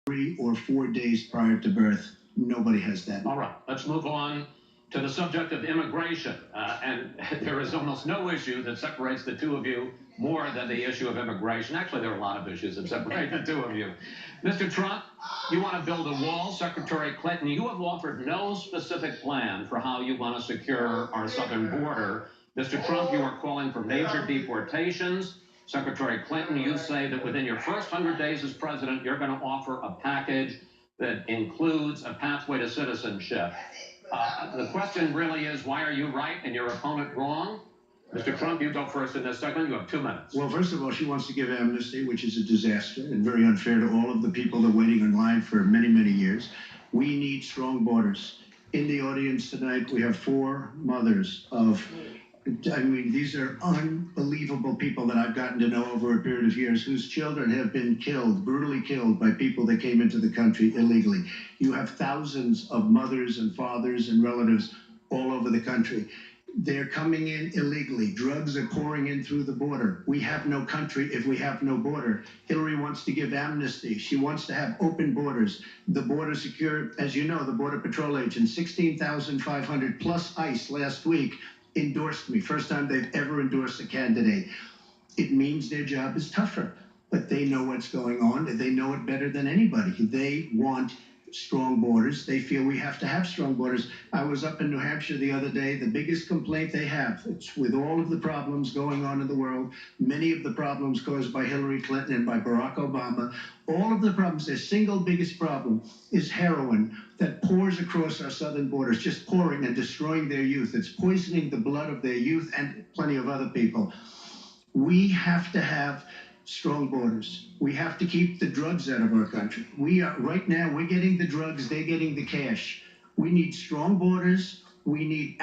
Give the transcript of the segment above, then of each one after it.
3 or 4 days prior to birth. Nobody has that. All right, let's move on to the subject of immigration. And there is almost no issue that separates the two of you more than the issue of immigration. Actually, there are a lot of issues that separate the two of you. Mr. Trump, you want to build a wall. Secretary Clinton, you have offered no specific plan for how you want to secure our southern border. Mr. Trump, you are calling for major deportations. Secretary Clinton, you say that within your first 100 days as president, you're going to offer a package that includes a pathway to citizenship. The question really is, why are you right and your opponent wrong? Mr. Trump, you go first in this segment. You have 2 minutes. Well, first of all, she wants to give amnesty, which is a disaster and very unfair to all of the people that are waiting in line for many, many years. We need strong borders. In the audience tonight, we have 4 mothers of, these are unbelievable people that I've gotten to know over a period of years whose children have been killed, brutally killed by people that came into the country illegally. You have thousands of mothers and fathers and relatives all over the country. They're coming in illegally. Drugs are pouring in through the border. We have no country if we have no border. Hillary wants to give amnesty. She wants to have open borders. The border secure, as you know, the Border Patrol agents, 16,500 plus ICE last week, endorsed me. First time they've ever endorsed a candidate. It means their job is tougher, but they know what's going on, and they know it better than anybody. They want strong borders. They feel we have to have strong borders. I was up in New Hampshire the other day. The biggest complaint they have, it's with all of the problems going on in the world, many of the problems caused by Hillary Clinton and by Barack Obama, all of the problems, their single biggest problem is heroin that pours across our southern borders, just pouring and destroying their youth. It's poisoning the blood of their youth and plenty of other people. We have to have strong borders. We have to keep the drugs out of our country. Right now, we're getting the drugs, they're getting the cash. We need strong borders. We need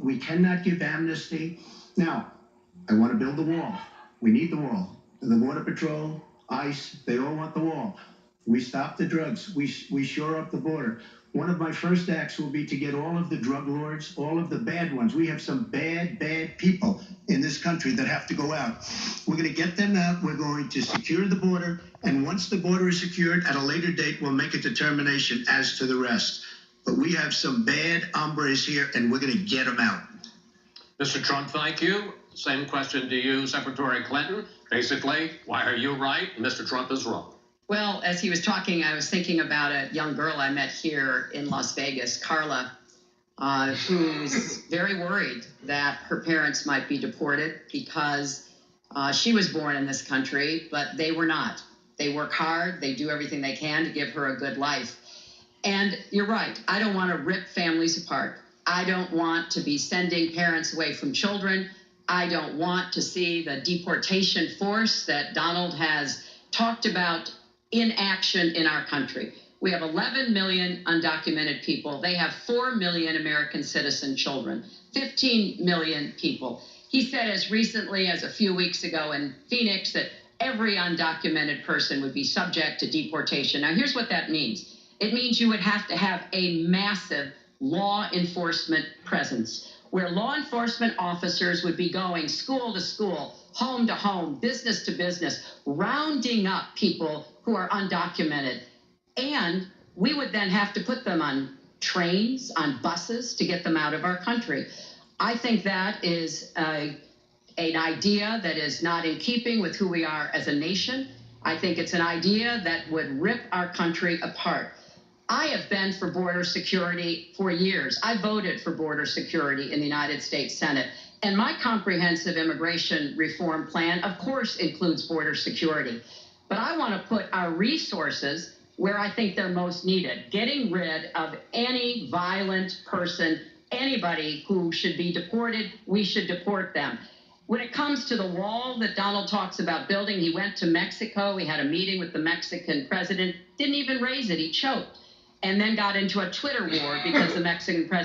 we cannot give amnesty. Now, I want to build the wall. We need the wall. The Border Patrol, ICE, they all want the wall. We stop the drugs. We shore up the border. One of my first acts will be to get all of the drug lords, all of the bad ones. We have some bad people in this country that have to go out. We're going to get them out. We're going to secure the border. And once the border is secured, at a later date, we'll make a determination as to the rest. But we have some bad hombres here, and we're going to get them out. Mr. Trump, thank you. Same question to you, Secretary Clinton. Basically, why are you right? Mr. Trump is wrong. Well, as he was talking, I was thinking about a young girl I met here in Las Vegas, Carla, who's very worried that her parents might be deported because she was born in this country, but they were not. They work hard. They do everything they can to give her a good life. And you're right. I don't want to rip families apart. I don't want to be sending parents away from children. I don't want to see the deportation force that Donald has talked about in action in our country. We have 11 million undocumented people. They have 4 million American citizen children, 15 million people. He said as recently as a few weeks ago in Phoenix that every undocumented person would be subject to deportation. Now, here's what that means. It means you would have to have a massive law enforcement presence, where law enforcement officers would be going school to school, home to home, business to business, rounding up people who are undocumented. And we would then have to put them on trains, on buses to get them out of our country. I think that is an idea that is not in keeping with who we are as a nation. I think it's an idea that would rip our country apart. I have been for border security for years. I voted for border security in the United States Senate. And my comprehensive immigration reform plan, of course, includes border security. But I want to put our resources where I think they're most needed, getting rid of any violent person, anybody who should be deported. We should deport them. When it comes to the wall that Donald talks about building, he went to Mexico. He had a meeting with the Mexican president, didn't even raise it. He choked, and then got into a Twitter war because the Mexican president